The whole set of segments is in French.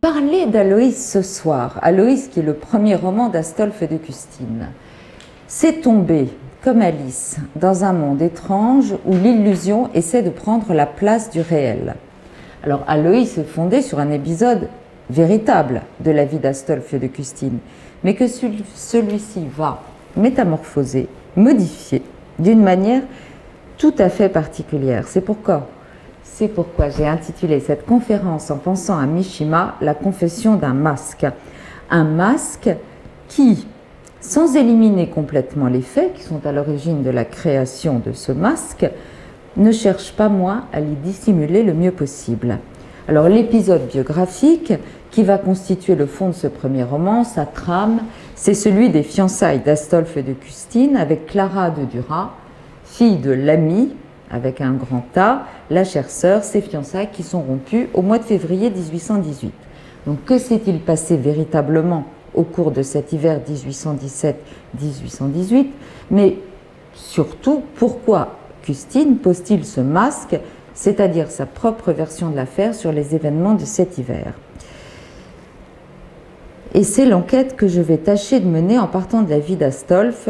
Parler d'Aloïs ce soir, Aloïs qui est le premier roman d'Astolphe de Custine, c'est tomber, comme Alice, dans un monde étrange où l'illusion essaie de prendre la place du réel. Alors Aloïs est fondé sur un épisode véritable de la vie d'Astolphe de Custine, mais que celui-ci va métamorphoser, modifier d'une manière tout à fait particulière. C'est pourquoi j'ai intitulé cette conférence en pensant à Mishima, la confession d'un masque. Un masque qui, sans éliminer complètement les faits qui sont à l'origine de la création de ce masque, ne cherche pas moins à les dissimuler le mieux possible. Alors l'épisode biographique qui va constituer le fond de ce premier roman, sa trame, c'est celui des fiançailles d'Astolphe de Custine avec Clara de Duras, fille de l'ami, avec un grand A, la chère sœur, ses fiançailles qui sont rompues au mois de février 1818. Donc que s'est-il passé véritablement au cours de cet hiver 1817-1818? Mais surtout, pourquoi Custine pose-t-il ce masque, c'est-à-dire sa propre version de l'affaire sur les événements de cet hiver? Et c'est l'enquête que je vais tâcher de mener en partant de la vie d'Astolphe,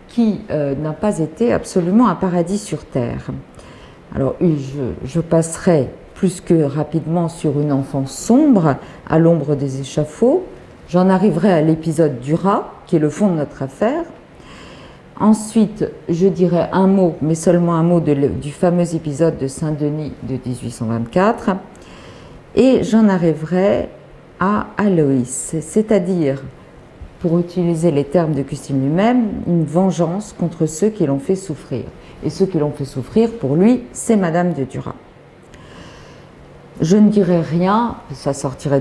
qui n'a pas été absolument un paradis sur terre. Alors, je passerai plus que rapidement sur une enfance sombre, à l'ombre des échafauds. J'en arriverai à l'épisode Duras, qui est le fond de notre affaire. Ensuite, je dirai un mot, mais seulement un mot du fameux épisode de Saint-Denis de 1824. Et j'en arriverai à Aloïs, c'est-à-dire, pour utiliser les termes de Custine lui-même, une vengeance contre ceux qui l'ont fait souffrir. Et ceux qui l'ont fait souffrir, pour lui, c'est Madame de Duras. Je ne dirai rien, ça sortirait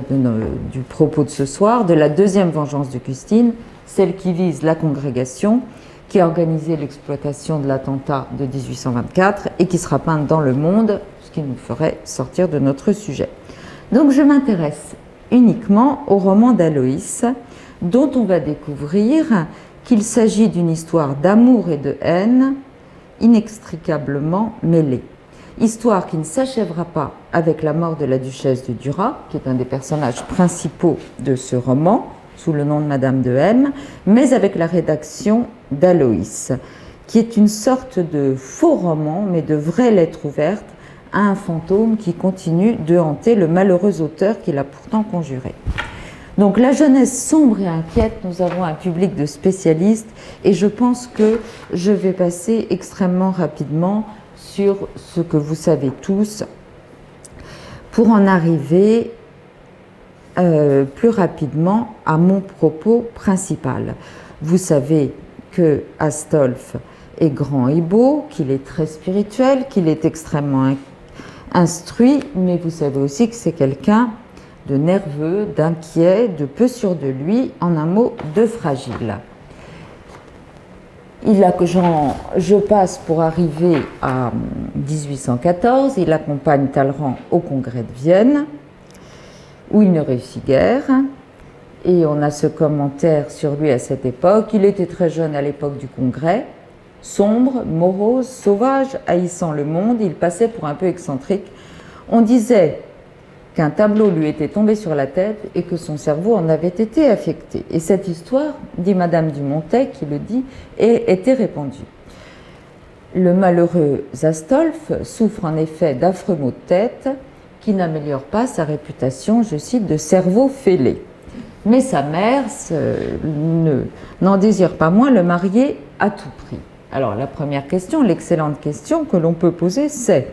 du propos de ce soir, de la deuxième vengeance de Custine, celle qui vise la congrégation, qui a organisé l'exploitation de l'attentat de 1824 et qui sera peinte dans Le Monde, ce qui nous ferait sortir de notre sujet. Donc je m'intéresse uniquement au roman d'Aloïs, dont on va découvrir qu'il s'agit d'une histoire d'amour et de haine inextricablement mêlée. Histoire qui ne s'achèvera pas avec la mort de la duchesse de Duras, qui est un des personnages principaux de ce roman, sous le nom de Madame de M, mais avec la rédaction d'Aloïs, qui est une sorte de faux roman, mais de vraie lettre ouverte à un fantôme qui continue de hanter le malheureux auteur qui l'a pourtant conjuré. Donc la jeunesse sombre et inquiète, nous avons un public de spécialistes et je pense que je vais passer extrêmement rapidement sur ce que vous savez tous pour en arriver plus rapidement à mon propos principal. Vous savez que Astolphe est grand et beau, qu'il est très spirituel, qu'il est extrêmement instruit, mais vous savez aussi que c'est quelqu'un de nerveux, d'inquiet, de peu sûr de lui, en un mot, de fragile. Je passe pour arriver à 1814, il accompagne Talleyrand au congrès de Vienne, où il ne réussit guère, et on a ce commentaire sur lui à cette époque. Il était très jeune à l'époque du congrès, sombre, morose, sauvage, haïssant le monde, il passait pour un peu excentrique. On disait qu'un tableau lui était tombé sur la tête et que son cerveau en avait été affecté. Et cette histoire, dit Madame Dumontet, qui le dit, était répandue. Le malheureux Astolphe souffre en effet d'affreux maux de tête qui n'améliorent pas sa réputation, je cite, de cerveau fêlé. Mais sa mère n'en désire pas moins le marier à tout prix. Alors la première question, l'excellente question que l'on peut poser, c'est: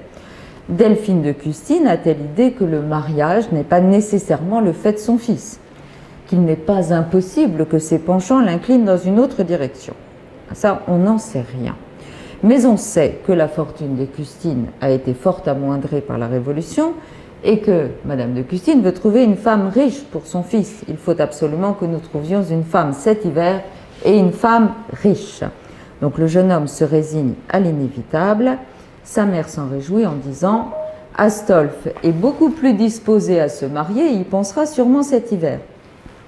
Delphine de Custine a-t-elle l'idée que le mariage n'est pas nécessairement le fait de son fils, qu'il n'est pas impossible que ses penchants l'inclinent dans une autre direction? Ça, on n'en sait rien. Mais on sait que la fortune de Custine a été fort amoindrée par la Révolution et que Madame de Custine veut trouver une femme riche pour son fils. Il faut absolument que nous trouvions une femme cet hiver et une femme riche. Donc le jeune homme se résigne à l'inévitable. Sa mère s'en réjouit en disant « Astolphe est beaucoup plus disposé à se marier, il y pensera sûrement cet hiver. »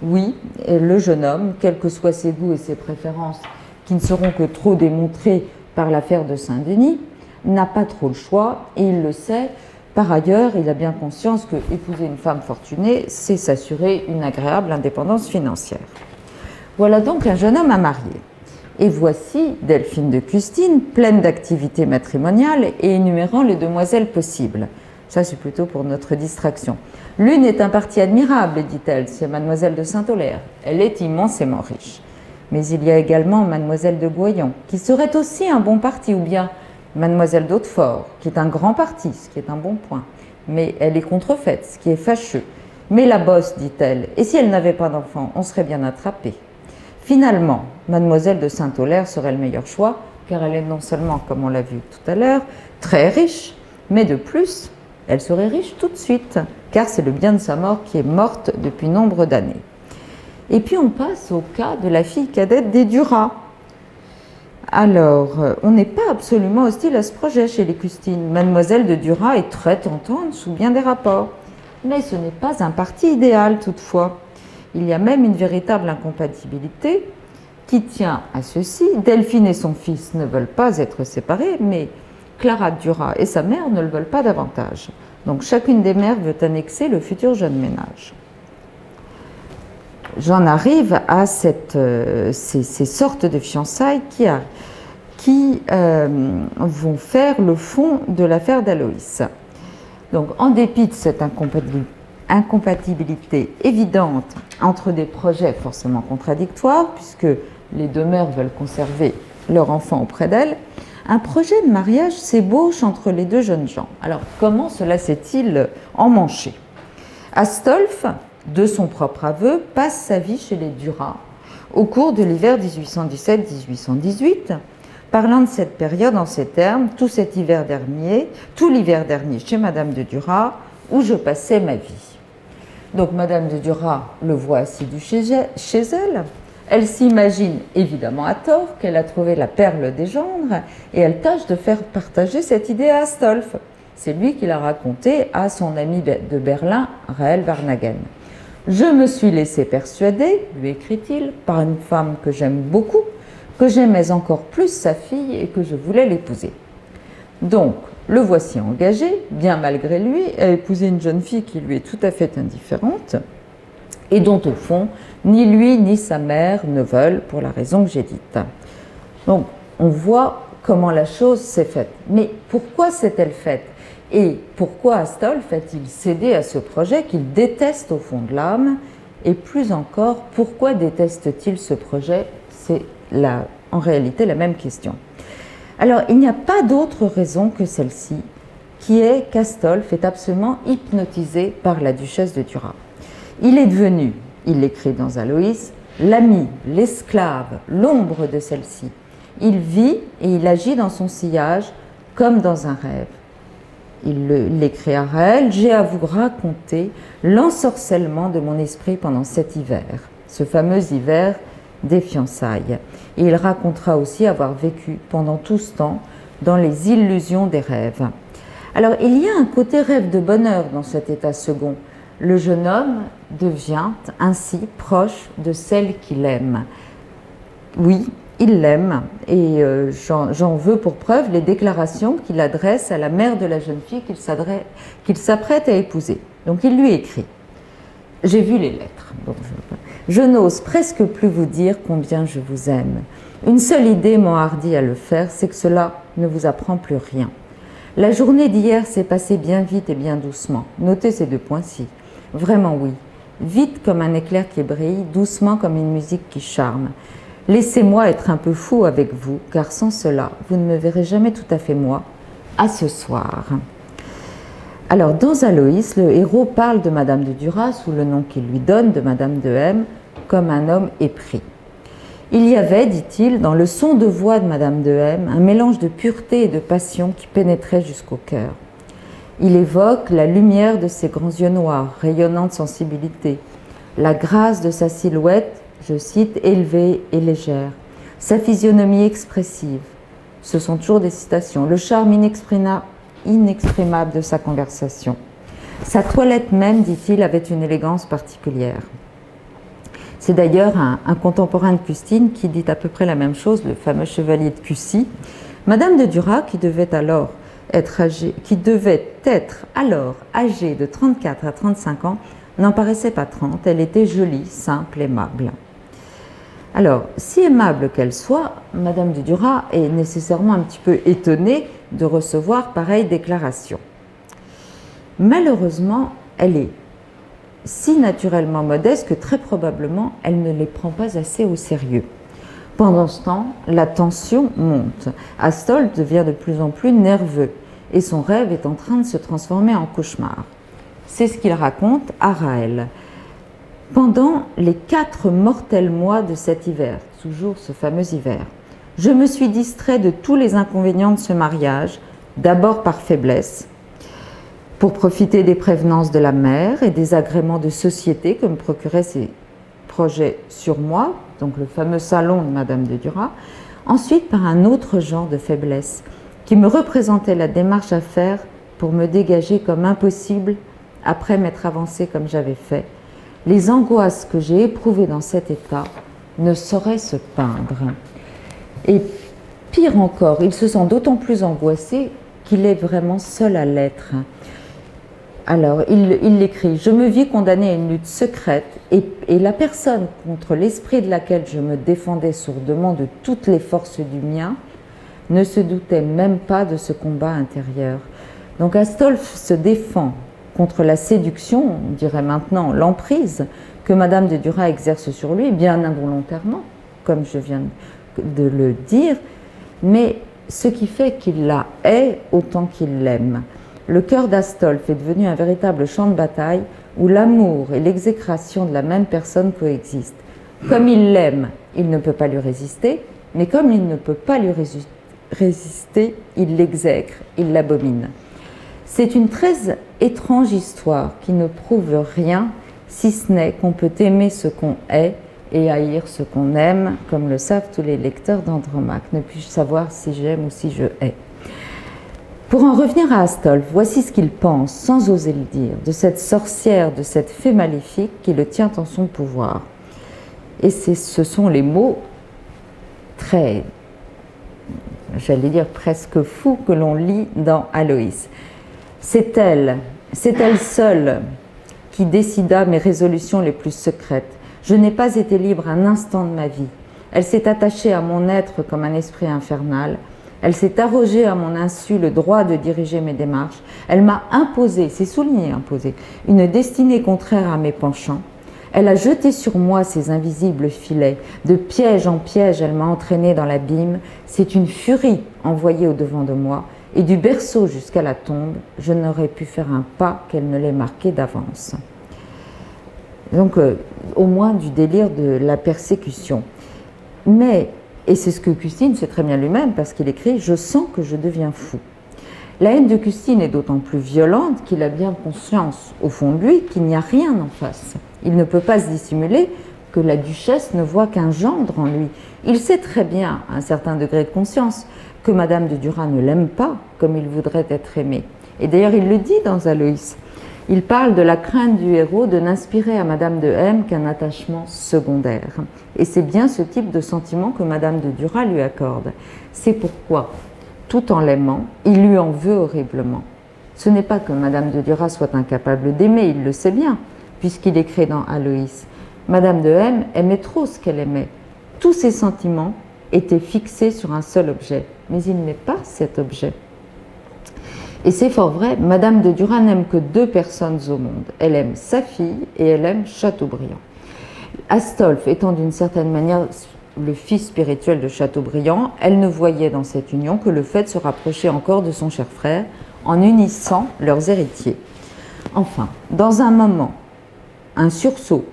Oui, et le jeune homme, quels que soient ses goûts et ses préférences, qui ne seront que trop démontrés par l'affaire de Saint-Denis, n'a pas trop le choix et il le sait. Par ailleurs, il a bien conscience que épouser une femme fortunée, c'est s'assurer une agréable indépendance financière. Voilà donc un jeune homme à marier. Et voici Delphine de Custine, pleine d'activités matrimoniales et énumérant les demoiselles possibles. Ça, c'est plutôt pour notre distraction. L'une est un parti admirable, dit-elle, c'est Mademoiselle de Saint-Aulaire. Elle est immensément riche. Mais il y a également Mademoiselle de Goyon, qui serait aussi un bon parti, ou bien Mademoiselle d'Hautefort, qui est un grand parti, ce qui est un bon point. Mais elle est contrefaite, ce qui est fâcheux. Mais la bosse, dit-elle, et si elle n'avait pas d'enfant, on serait bien attrapé. Finalement, Mademoiselle de Saint-Aulaire serait le meilleur choix, car elle est non seulement, comme on l'a vu tout à l'heure, très riche, mais de plus, elle serait riche tout de suite, car c'est le bien de sa mort qui est morte depuis nombre d'années. Et puis on passe au cas de la fille cadette des Duras. Alors, on n'est pas absolument hostile à ce projet chez les Custine. Mademoiselle de Duras est très tentante sous bien des rapports. Mais ce n'est pas un parti idéal toutefois. Il y a même une véritable incompatibilité qui tient à ceci. Delphine et son fils ne veulent pas être séparés, mais Clara de Duras et sa mère ne le veulent pas davantage. Donc chacune des mères veut annexer le futur jeune ménage. J'en arrive à ces sortes de fiançailles qui vont faire le fond de l'affaire d'Aloïs. Donc, en dépit de cette incompatibilité évidente entre des projets forcément contradictoires, puisque les deux mères veulent conserver leur enfant auprès d'elles, un projet de mariage s'ébauche entre les deux jeunes gens. Alors, comment cela s'est-il emmanché ? Astolphe, de son propre aveu, passe sa vie chez les Duras au cours de l'hiver 1817-1818, parlant de cette période en ces termes: tout l'hiver dernier chez Madame de Duras, où je passais ma vie. Donc Madame de Duras le voit assidu chez elle. Elle s'imagine, évidemment à tort, qu'elle a trouvé la perle des gendres et elle tâche de faire partager cette idée à Astolphe. C'est lui qui l'a raconté à son ami de Berlin, Raël Varnhagen. Je me suis laissé persuader, lui écrit-il, par une femme que j'aime beaucoup, que j'aimais encore plus sa fille et que je voulais l'épouser. Donc, le voici engagé, bien malgré lui, à épouser une jeune fille qui lui est tout à fait indifférente et dont, au fond, ni lui ni sa mère ne veulent pour la raison que j'ai dite. Donc, on voit comment la chose s'est faite. Mais pourquoi s'est-elle faite ? Et pourquoi Astolphe a-t-il cédé à ce projet qu'il déteste au fond de l'âme ? Et plus encore, pourquoi déteste-t-il ce projet ? C'est en réalité la même question. Alors, il n'y a pas d'autre raison que celle-ci, qui est qu'Astolphe est absolument hypnotisé par la duchesse de Duras. Il est devenu, il l'écrit dans Aloïs, l'ami, l'esclave, l'ombre de celle-ci. Il vit et il agit dans son sillage comme dans un rêve. Il l'écrit à Raël: j'ai à vous raconter l'ensorcellement de mon esprit pendant cet hiver, ce fameux hiver des fiançailles. Et il racontera aussi avoir vécu pendant tout ce temps dans les illusions des rêves. Alors, il y a un côté rêve de bonheur dans cet état second. Le jeune homme devient ainsi proche de celle qu'il aime. Oui, il l'aime, et j'en veux pour preuve les déclarations qu'il adresse à la mère de la jeune fille qu'il s'apprête à épouser. Donc il lui écrit: j'ai vu les lettres. Bon, je n'ose presque plus vous dire combien je vous aime. Une seule idée m'enhardit à le faire, c'est que cela ne vous apprend plus rien. La journée d'hier s'est passée bien vite et bien doucement. Notez ces deux points-ci. Vraiment oui. Vite comme un éclair qui brille, doucement comme une musique qui charme. Laissez-moi être un peu fou avec vous, car sans cela, vous ne me verrez jamais tout à fait moi. À ce soir. Alors, dans Aloïs, le héros parle de Madame de Duras, sous le nom qu'il lui donne, de Madame de M, comme un homme épris. Il y avait, dit-il, dans le son de voix de Madame de M, un mélange de pureté et de passion qui pénétrait jusqu'au cœur. Il évoque la lumière de ses grands yeux noirs, rayonnant de sensibilité, la grâce de sa silhouette, je cite, élevée et légère, sa physionomie expressive. Ce sont toujours des citations. Le charme inexprimable de sa conversation. Sa toilette même, dit-il, avait une élégance particulière. C'est d'ailleurs un contemporain de Custine qui dit à peu près la même chose, le fameux chevalier de Cussy. Madame de Duras, qui devait être alors âgée de 34 à 35 ans, n'en paraissait pas 30. Elle était jolie, simple, aimable. Alors, si aimable qu'elle soit, Madame de Duras est nécessairement un petit peu étonnée de recevoir pareille déclaration. Malheureusement, elle est si naturellement modeste que très probablement elle ne les prend pas assez au sérieux. Pendant ce temps, la tension monte. Astolphe devient de plus en plus nerveux et son rêve est en train de se transformer en cauchemar. C'est ce qu'il raconte à Raël. Pendant les 4 mortels mois de cet hiver, toujours ce fameux hiver, je me suis distrait de tous les inconvénients de ce mariage, d'abord par faiblesse, pour profiter des prévenances de la mère et des agréments de société que me procuraient ces projets sur moi, donc le fameux salon de Madame de Duras, ensuite par un autre genre de faiblesse qui me représentait la démarche à faire pour me dégager comme impossible après m'être avancée comme j'avais fait. Les angoisses que j'ai éprouvées dans cet état ne sauraient se peindre. Et pire encore, il se sent d'autant plus angoissé qu'il est vraiment seul à l'être. Alors, il l'écrit « Je me vis condamné à une lutte secrète et la personne contre l'esprit de laquelle je me défendais sourdement de toutes les forces du mien ne se doutait même pas de ce combat intérieur. » Donc Astolphe se défend contre la séduction, on dirait maintenant l'emprise, que Madame de Duras exerce sur lui, bien involontairement, comme je viens de le dire, mais ce qui fait qu'il la hait autant qu'il l'aime. Le cœur d'Astolphe est devenu un véritable champ de bataille où l'amour et l'exécration de la même personne coexistent. Comme il l'aime, il ne peut pas lui résister, mais comme il ne peut pas lui résister, il l'exècre, il l'abomine. C'est une très étrange histoire qui ne prouve rien, si ce n'est qu'on peut aimer ce qu'on hait et haïr ce qu'on aime, comme le savent tous les lecteurs d'Andromaque. Ne puis-je savoir si j'aime ou si je hais. Pour en revenir à Astolphe, voici ce qu'il pense, sans oser le dire, de cette sorcière, de cette fée maléfique qui le tient en son pouvoir. Et ce sont les mots très, j'allais dire presque fous, que l'on lit dans Aloïs. C'est elle seule qui décida mes résolutions les plus secrètes. Je n'ai pas été libre un instant de ma vie. Elle s'est attachée à mon être comme un esprit infernal. Elle s'est arrogée à mon insu le droit de diriger mes démarches. Elle m'a imposé, c'est souligné imposé, une destinée contraire à mes penchants. Elle a jeté sur moi ses invisibles filets. De piège en piège, elle m'a entraîné dans l'abîme. C'est une furie envoyée au-devant de moi. Et du berceau jusqu'à la tombe, je n'aurais pu faire un pas qu'elle ne l'ait marqué d'avance. Donc, au moins du délire de la persécution. Mais, et c'est ce que Custine sait très bien lui-même, parce qu'il écrit « Je sens que je deviens fou ». La haine de Custine est d'autant plus violente qu'il a bien conscience, au fond de lui, qu'il n'y a rien en face. Il ne peut pas se dissimuler que la duchesse ne voit qu'un gendre en lui. Il sait très bien, à un certain degré de conscience, que Madame de Duras ne l'aime pas comme il voudrait être aimé. Et d'ailleurs, il le dit dans Aloïs. Il parle de la crainte du héros de n'inspirer à Madame de M qu'un attachement secondaire. Et c'est bien ce type de sentiment que Madame de Duras lui accorde. C'est pourquoi, tout en l'aimant, il lui en veut horriblement. Ce n'est pas que Madame de Duras soit incapable d'aimer, il le sait bien, puisqu'il écrit dans Aloïs. Madame de M aimait trop ce qu'elle aimait. Tous ses sentiments étaient fixés sur un seul objet, mais il n'est pas cet objet. Et c'est fort vrai, Madame de Duras n'aime que 2 personnes au monde. Elle aime sa fille et elle aime Chateaubriand. Astolphe étant d'une certaine manière le fils spirituel de Chateaubriand, elle ne voyait dans cette union que le fait de se rapprocher encore de son cher frère en unissant leurs héritiers. Enfin, dans un moment, un sursaut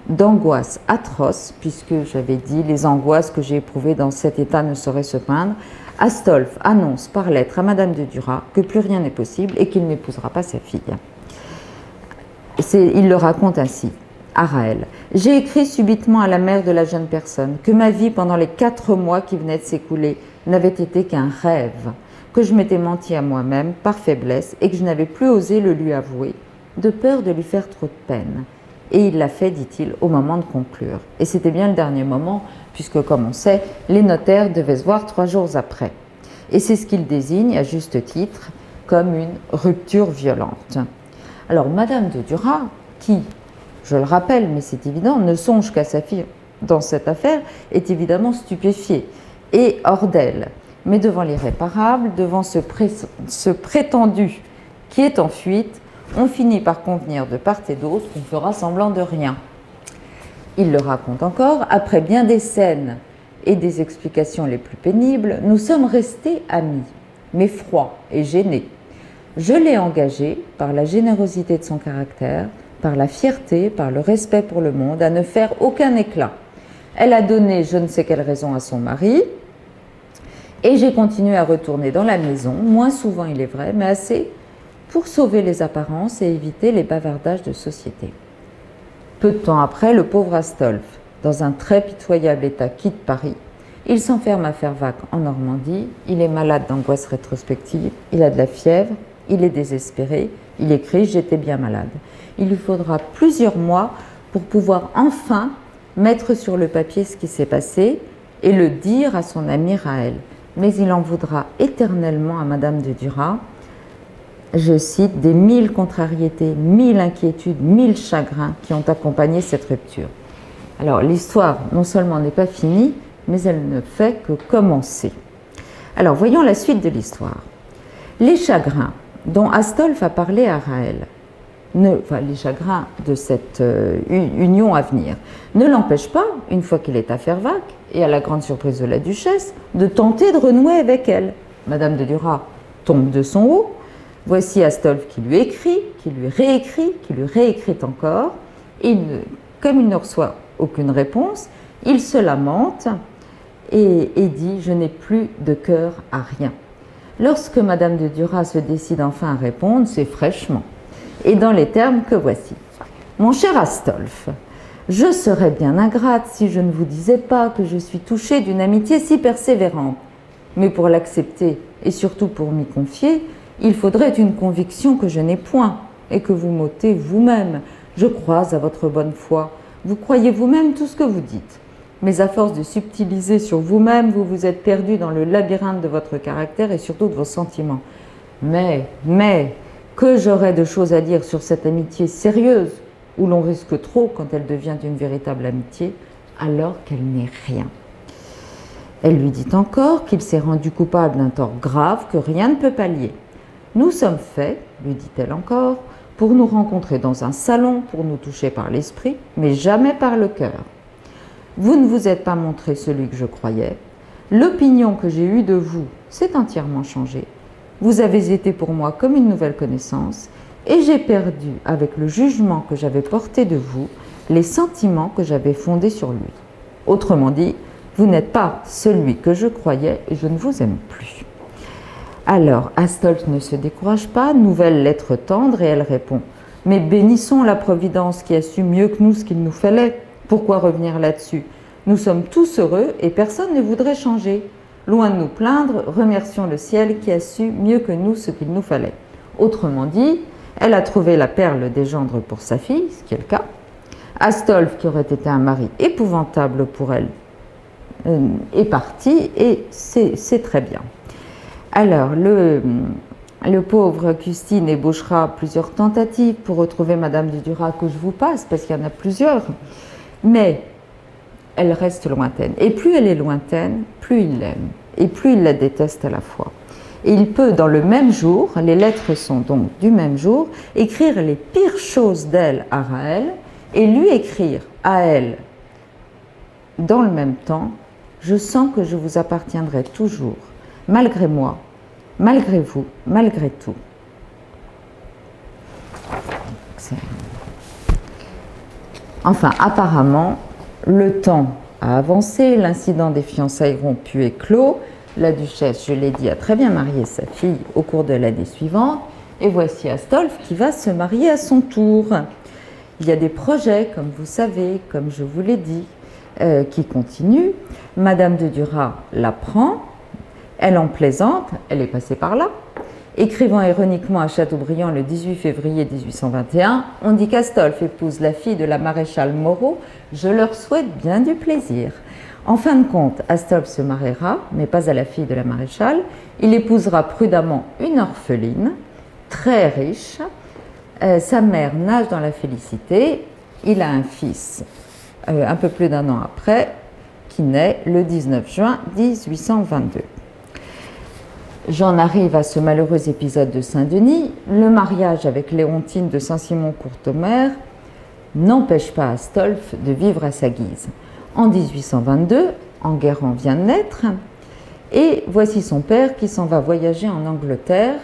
d'angoisse atroce, puisque j'avais dit les angoisses que j'ai éprouvées dans cet état ne sauraient se peindre, Astolphe annonce par lettre à Madame de Duras que plus rien n'est possible et qu'il n'épousera pas sa fille. Il le raconte ainsi à Raël. « J'ai écrit subitement à la mère de la jeune personne que ma vie pendant les 4 mois qui venaient de s'écouler n'avait été qu'un rêve, que je m'étais menti à moi-même par faiblesse et que je n'avais plus osé le lui avouer, de peur de lui faire trop de peine. Et il l'a fait, dit-il, au moment de conclure. Et c'était bien le dernier moment, puisque, comme on sait, les notaires devaient se voir 3 jours après. Et c'est ce qu'il désigne, à juste titre, comme une rupture violente. Alors, Madame de Duras, qui, je le rappelle, mais c'est évident, ne songe qu'à sa fille dans cette affaire, est évidemment stupéfiée et hors d'elle. Mais devant l'irréparable, devant ce prétendu qui est en fuite, on finit par convenir de part et d'autre qu'on fera semblant de rien. Il le raconte encore, après bien des scènes et des explications les plus pénibles, nous sommes restés amis, mais froids et gênés. Je l'ai engagée, par la générosité de son caractère, par la fierté, par le respect pour le monde, à ne faire aucun éclat. Elle a donné je ne sais quelle raison à son mari, et j'ai continué à retourner dans la maison, moins souvent il est vrai, mais assez pour sauver les apparences et éviter les bavardages de société. Peu de temps après, le pauvre Astolphe, dans un très pitoyable état, quitte Paris. Il s'enferme à Fervacques en Normandie, il est malade d'angoisse rétrospective, il a de la fièvre, il est désespéré, il écrit « J'étais bien malade ». Il lui faudra plusieurs mois pour pouvoir enfin mettre sur le papier ce qui s'est passé et le dire à son ami Raël. Mais il en voudra éternellement à Madame de Duras, je cite, des 1000 contrariétés, 1000 inquiétudes, 1000 chagrins qui ont accompagné cette rupture. Alors l'histoire non seulement n'est pas finie, mais elle ne fait que commencer. Alors voyons la suite de l'histoire. Les chagrins dont Astolphe a parlé à Raël, les chagrins de cette union à venir, ne l'empêchent pas, une fois qu'il est à Fervacques, et à la grande surprise de la duchesse, de tenter de renouer avec elle. Madame de Duras tombe de son haut. Voici Astolphe qui lui écrit, qui lui réécrit encore, et comme il ne reçoit aucune réponse, il se lamente et dit « Je n'ai plus de cœur à rien ». Lorsque Madame de Duras se décide enfin à répondre, c'est fraîchement, et dans les termes que voici. « Mon cher Astolphe, je serais bien ingrate si je ne vous disais pas que je suis touchée d'une amitié si persévérante. Mais pour l'accepter, et surtout pour m'y confier, il faudrait une conviction que je n'ai point, et que vous m'ôtez vous-même. Je crois à votre bonne foi. Vous croyez vous-même tout ce que vous dites. Mais à force de subtiliser sur vous-même, vous vous êtes perdu dans le labyrinthe de votre caractère et surtout de vos sentiments. Mais, que j'aurais de choses à dire sur cette amitié sérieuse, où l'on risque trop quand elle devient une véritable amitié, alors qu'elle n'est rien. Elle lui dit encore qu'il s'est rendu coupable d'un tort grave que rien ne peut pallier. Nous sommes faits, lui dit-elle encore, pour nous rencontrer dans un salon, pour nous toucher par l'esprit, mais jamais par le cœur. Vous ne vous êtes pas montré celui que je croyais. L'opinion que j'ai eue de vous s'est entièrement changée. Vous avez été pour moi comme une nouvelle connaissance, et j'ai perdu, avec le jugement que j'avais porté de vous, les sentiments que j'avais fondés sur lui. Autrement dit, vous n'êtes pas celui que je croyais et je ne vous aime plus. » Alors, Astolphe ne se décourage pas, nouvelle lettre tendre, et elle répond « Mais bénissons la Providence qui a su mieux que nous ce qu'il nous fallait. Pourquoi revenir là-dessus? Nous sommes tous heureux et personne ne voudrait changer. Loin de nous plaindre, remercions le ciel qui a su mieux que nous ce qu'il nous fallait. » Autrement dit, elle a trouvé la perle des gendres pour sa fille, ce qui est le cas. Astolphe, qui aurait été un mari épouvantable pour elle, est parti et c'est très bien. Alors, le pauvre Custine ébauchera plusieurs tentatives pour retrouver Madame de Duras que je vous passe, parce qu'il y en a plusieurs, mais elle reste lointaine. Et plus elle est lointaine, plus il l'aime, et plus il la déteste à la fois. Et il peut, dans le même jour, les lettres sont donc du même jour, écrire les pires choses d'elle à Raël, et lui écrire à elle, dans le même temps, « Je sens que je vous appartiendrai toujours, malgré moi, malgré vous, malgré tout. » Enfin, apparemment, le temps a avancé, l'incident des fiançailles rompues est clos, la duchesse, je l'ai dit, a très bien marié sa fille au cours de l'année suivante, et voici Astolphe qui va se marier à son tour. Il y a des projets, comme vous savez, comme je vous l'ai dit, qui continuent. Madame de Duras l'apprend, elle en plaisante, elle est passée par là. Écrivant ironiquement à Chateaubriand le 18 février 1821, on dit qu'Astolphe épouse la fille de la maréchale Moreau, je leur souhaite bien du plaisir. En fin de compte, Astolphe se mariera, mais pas à la fille de la maréchale. Il épousera prudemment une orpheline, très riche. Sa mère nage dans la félicité. Il a un fils un peu plus d'1 an après, qui naît le 19 juin 1822. J'en arrive à ce malheureux épisode de Saint-Denis. Le mariage avec Léontine de Saint-Simon-Courtomère n'empêche pas Astolphe de vivre à sa guise. En 1822, Enguerrand vient de naître, et voici son père qui s'en va voyager en Angleterre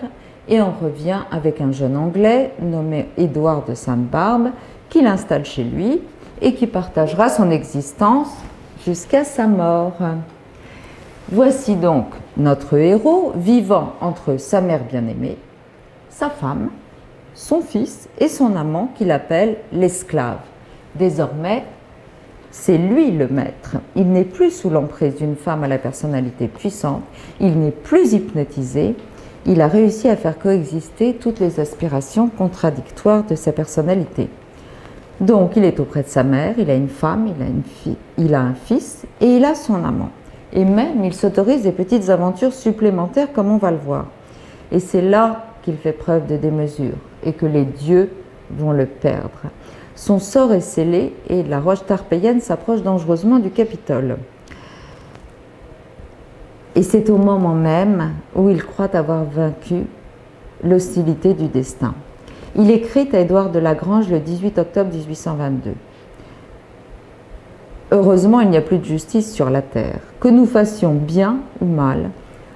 et en revient avec un jeune Anglais nommé Édouard de Sainte-Barbe, qui l'installe chez lui et qui partagera son existence jusqu'à sa mort. Voici donc notre héros vivant entre sa mère bien-aimée, sa femme, son fils et son amant qu'il appelle l'esclave. Désormais, c'est lui le maître. Il n'est plus sous l'emprise d'une femme à la personnalité puissante, il n'est plus hypnotisé, il a réussi à faire coexister toutes les aspirations contradictoires de sa personnalité. Donc, il est auprès de sa mère, il a une femme, il a un fils et il a son amant. Et même, il s'autorise des petites aventures supplémentaires, comme on va le voir. Et c'est là qu'il fait preuve de démesure et que les dieux vont le perdre. Son sort est scellé et la roche tarpéienne s'approche dangereusement du Capitole. Et c'est au moment même où il croit avoir vaincu l'hostilité du destin. Il écrit à Édouard de Lagrange le 18 octobre 1822. Heureusement, il n'y a plus de justice sur la terre. Que nous fassions bien ou mal,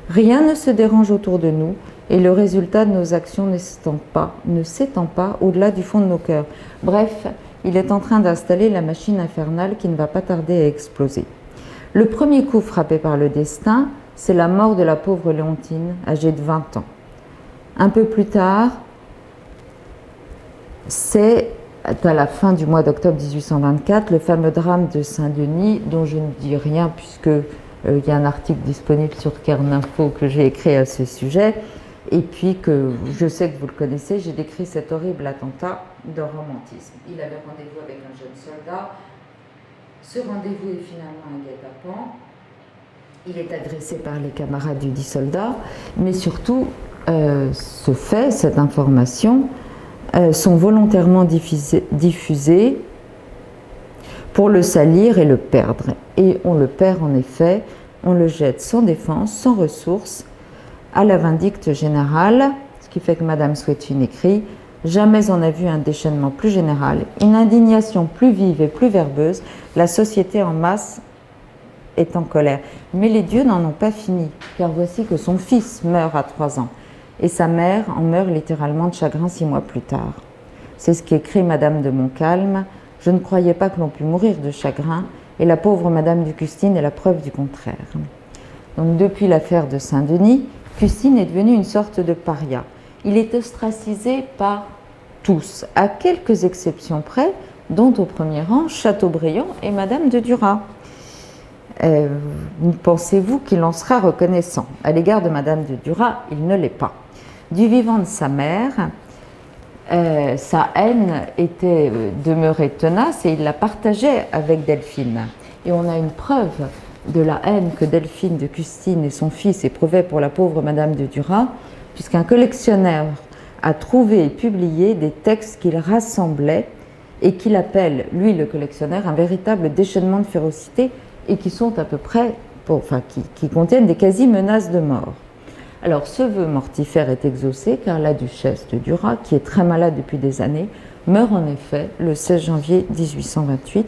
rien ne se dérange autour de nous et le résultat de nos actions ne s'étend pas au-delà du fond de nos cœurs. Bref, il est en train d'installer la machine infernale qui ne va pas tarder à exploser. Le premier coup frappé par le destin, c'est la mort de la pauvre Léontine, âgée de 20 ans. Un peu plus tard, c'est à la fin du mois d'octobre 1824, le fameux drame de Saint-Denis, dont je ne dis rien puisque il y a un article disponible sur Cairn Info que j'ai écrit à ce sujet, et puis que je sais que vous le connaissez, j'ai décrit cet horrible attentat de romantisme. Il avait rendez-vous avec un jeune soldat, ce rendez-vous est finalement un guet-apens, il est agressé par les camarades du dit soldat, mais surtout, cette information, sont volontairement diffusées pour le salir et le perdre. Et on le perd en effet, on le jette sans défense, sans ressources, à la vindicte générale, ce qui fait que Madame Swetchine écrit « Jamais on n'a vu un déchaînement plus général, une indignation plus vive et plus verbeuse, la société en masse est en colère. » Mais les dieux n'en ont pas fini, car voici que son fils meurt à 3 ans. Et sa mère en meurt littéralement de chagrin 6 mois plus tard. C'est ce qu'écrit Madame de Montcalm. « Je ne croyais pas que l'on pût mourir de chagrin, et la pauvre Madame de Custine est la preuve du contraire. » Donc depuis l'affaire de Saint-Denis, Custine est devenu une sorte de paria. Il est ostracisé par tous, à quelques exceptions près, dont au premier rang Chateaubriand et Madame de Duras. Pensez-vous qu'il en sera reconnaissant? À l'égard de Madame de Duras, il ne l'est pas. Du vivant de sa mère, sa haine était demeurée tenace et il la partageait avec Delphine. Et on a une preuve de la haine que Delphine de Custine et son fils éprouvaient pour la pauvre Madame de Duras, puisqu'un collectionneur a trouvé et publié des textes qu'il rassemblait et qu'il appelle, lui le collectionneur, un véritable déchaînement de férocité et qui sont à peu près, qui contiennent des quasi-menaces de mort. Alors ce vœu mortifère est exaucé car la duchesse de Duras, qui est très malade depuis des années, meurt en effet le 16 janvier 1828.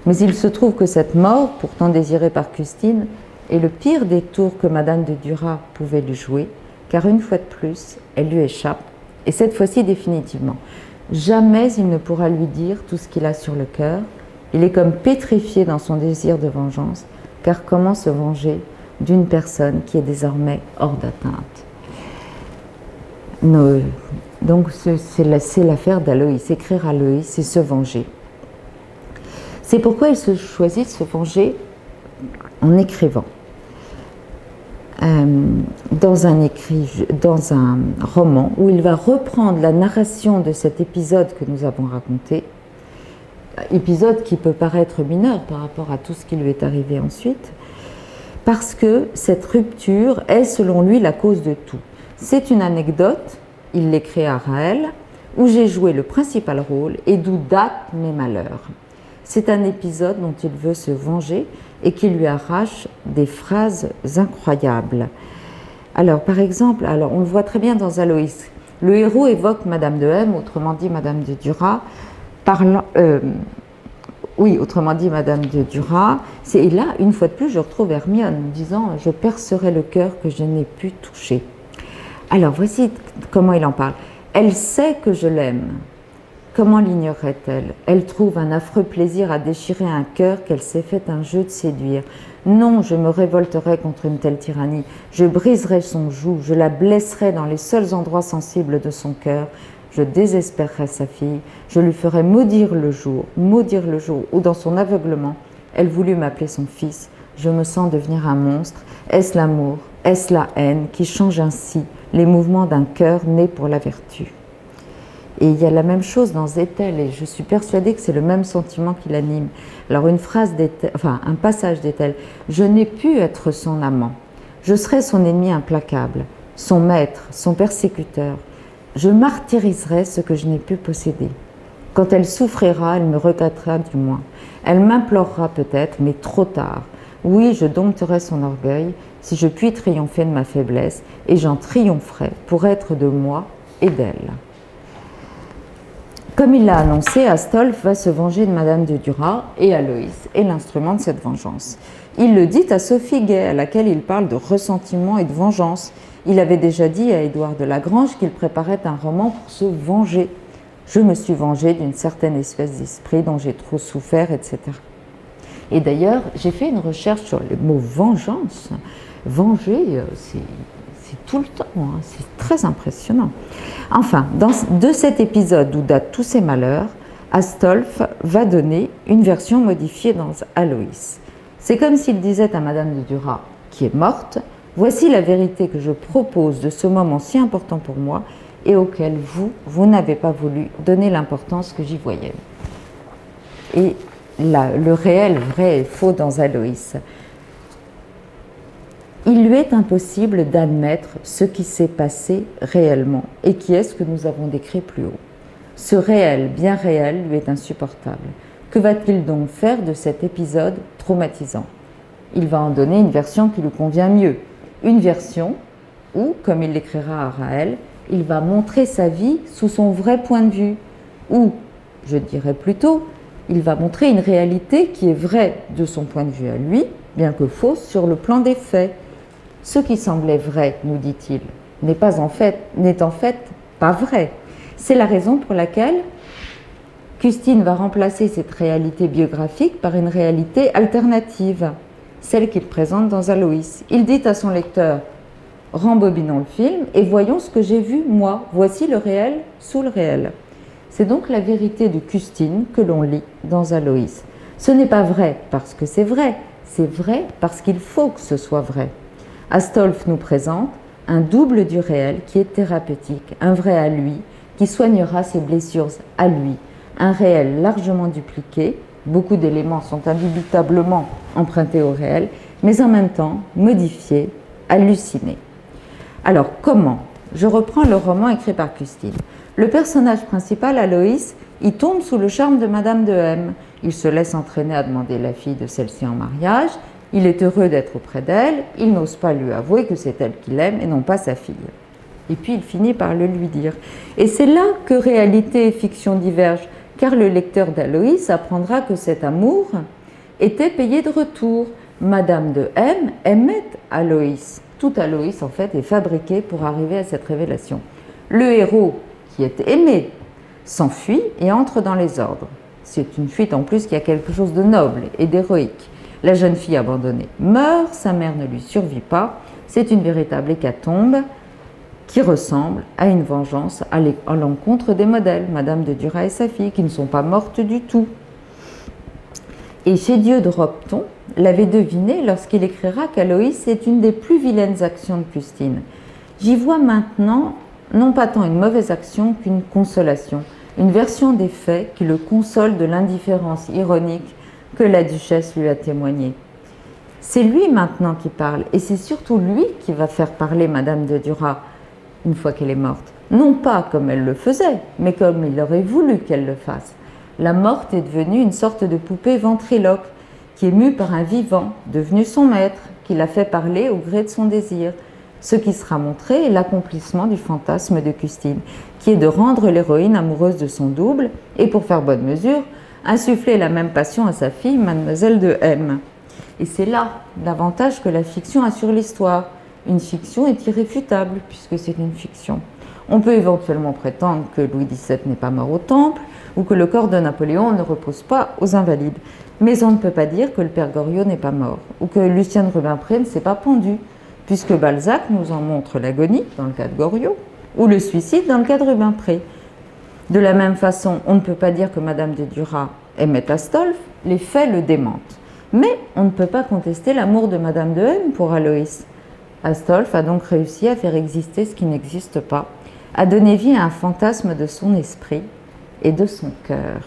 Mais il se trouve que cette mort, pourtant désirée par Custine, est le pire des tours que Madame de Duras pouvait lui jouer, car une fois de plus, elle lui échappe, et cette fois-ci définitivement. Jamais il ne pourra lui dire tout ce qu'il a sur le cœur. Il est comme pétrifié dans son désir de vengeance, car comment se venger d'une personne qui est désormais hors d'atteinte? Donc c'est l'affaire d'Aloïs. Écrire Aloïs, c'est se venger. C'est pourquoi il se choisit de se venger en écrivant. Dans un roman où il va reprendre la narration de cet épisode que nous avons raconté épisode qui peut paraître mineur par rapport à tout ce qui lui est arrivé ensuite, parce que cette rupture est selon lui la cause de tout. C'est une anecdote, il l'écrit à Raël, où j'ai joué le principal rôle et d'où datent mes malheurs. C'est un épisode dont il veut se venger et qui lui arrache des phrases incroyables. Alors, par exemple, on le voit très bien dans Aloïs. Le héros évoque Madame de M, autrement dit Madame de Duras, autrement dit Madame de Duras. Et là, une fois de plus, je retrouve Hermione disant « Je percerai le cœur que je n'ai pu toucher ». Alors, voici comment il en parle. « Elle sait que je l'aime. Comment l'ignorerait-elle? Elle trouve un affreux plaisir à déchirer un cœur qu'elle s'est fait un jeu de séduire. Non, je me révolterai contre une telle tyrannie. Je briserai son joug, je la blesserai dans les seuls endroits sensibles de son cœur. Je désespérerai sa fille, je lui ferai maudire le jour où dans son aveuglement, elle voulut m'appeler son fils. Je me sens devenir un monstre. Est-ce l'amour, est-ce la haine qui change ainsi les mouvements d'un cœur né pour la vertu? Et il y a la même chose dans Ethel, et je suis persuadée que c'est le même sentiment qui l'anime. Alors un passage d'Ethel. Je n'ai pu être son amant. Je serai son ennemi implacable, son maître, son persécuteur. Je martyriserai ce que je n'ai pu posséder. Quand elle souffrira, elle me regrettera du moins. Elle m'implorera peut-être, mais trop tard. Oui, je dompterai son orgueil, si je puis triompher de ma faiblesse, et j'en triompherai pour être de moi et d'elle. Comme il l'a annoncé, Astolphe va se venger de Madame de Duras et Aloïs est l'instrument de cette vengeance. Il le dit à Sophie Gay, à laquelle il parle de ressentiment et de vengeance. Il avait déjà dit à Édouard de Lagrange qu'il préparait un roman pour se venger. Je me suis vengé d'une certaine espèce d'esprit dont j'ai trop souffert, etc. Et d'ailleurs, j'ai fait une recherche sur le mot vengeance. Venger, c'est tout le temps, hein. C'est très impressionnant. Enfin, de cet épisode où datent tous ces malheurs, Astolphe va donner une version modifiée dans Aloïs. C'est comme s'il disait à Madame de Duras, qui est morte, « Voici la vérité que je propose de ce moment si important pour moi et auquel vous n'avez pas voulu donner l'importance que j'y voyais. » Et le réel, vrai et faux dans Aloïs. Il lui est impossible d'admettre ce qui s'est passé réellement et qui est ce que nous avons décrit plus haut. Ce réel, bien réel, lui est insupportable. Que va-t-il donc faire de cet épisode traumatisant? Il va en donner une version qui lui convient mieux. Une version où, comme il l'écrira à Raël, il va montrer sa vie sous son vrai point de vue. Ou, je dirais plutôt, il va montrer une réalité qui est vraie de son point de vue à lui, bien que fausse sur le plan des faits. Ce qui semblait vrai, nous dit-il, n'est en fait pas vrai. C'est la raison pour laquelle Custine va remplacer cette réalité biographique par une réalité alternative, celle qu'il présente dans Aloïs. Il dit à son lecteur « Rembobinons le film et voyons ce que j'ai vu, moi. Voici le réel sous le réel. » C'est donc la vérité de Custine que l'on lit dans Aloïs. Ce n'est pas vrai parce que c'est vrai parce qu'il faut que ce soit vrai. Astolphe nous présente un double du réel qui est thérapeutique, un vrai à lui, qui soignera ses blessures à lui, un réel largement dupliqué, beaucoup d'éléments sont indubitablement empruntés au réel, mais en même temps modifiés, hallucinés. Alors comment? Je reprends le roman écrit par Custine. Le personnage principal, Aloïs, il tombe sous le charme de Madame de M. Il se laisse entraîner à demander la fille de celle-ci en mariage. Il est heureux d'être auprès d'elle, il n'ose pas lui avouer que c'est elle qu'il aime et non pas sa fille. Et puis il finit par le lui dire. Et c'est là que réalité et fiction divergent, car le lecteur d'Aloïs apprendra que cet amour était payé de retour. Madame de M aimait Aloïs. Tout Aloïs, en fait, est fabriqué pour arriver à cette révélation. Le héros, qui est aimé, s'enfuit et entre dans les ordres. C'est une fuite en plus qui a quelque chose de noble et d'héroïque. La jeune fille abandonnée meurt, sa mère ne lui survit pas. C'est une véritable hécatombe qui ressemble à une vengeance à l'encontre des modèles, Madame de Duras et sa fille, qui ne sont pas mortes du tout. Et Chédieu de Ropton l'avait deviné lorsqu'il écrira qu'Aloïs est une des plus vilaines actions de Custine. J'y vois maintenant non pas tant une mauvaise action qu'une consolation. une version des faits qui le console de l'indifférence ironique que la duchesse lui a témoignée. C'est lui maintenant qui parle, et c'est surtout lui qui va faire parler Madame de Duras une fois qu'elle est morte. Non pas comme elle le faisait, mais comme il aurait voulu qu'elle le fasse. La morte est devenue une sorte de poupée ventriloque, qui est mue par un vivant, devenu son maître, qui l'a fait parler au gré de son désir. Ce qui sera montré est l'accomplissement du fantasme de Custine, qui est de rendre l'héroïne amoureuse de son double, et pour faire bonne mesure, insuffler la même passion à sa fille, Mademoiselle de M. Et c'est là l'avantage que la fiction a sur l'histoire. Une fiction est irréfutable, puisque c'est une fiction. On peut éventuellement prétendre que Louis XVII n'est pas mort au Temple, ou que le corps de Napoléon ne repose pas aux Invalides. Mais on ne peut pas dire que le père Goriot n'est pas mort, ou que Lucien de Rubempré ne s'est pas pendu, puisque Balzac nous en montre l'agonie, dans le cas de Goriot, ou le suicide, dans le cas de Rubempré. De la même façon, on ne peut pas dire que Madame de Duras aimait Astolphe, les faits le démentent. Mais on ne peut pas contester l'amour de Madame de M pour Aloïs. Astolphe a donc réussi à faire exister ce qui n'existe pas, à donner vie à un fantasme de son esprit et de son cœur.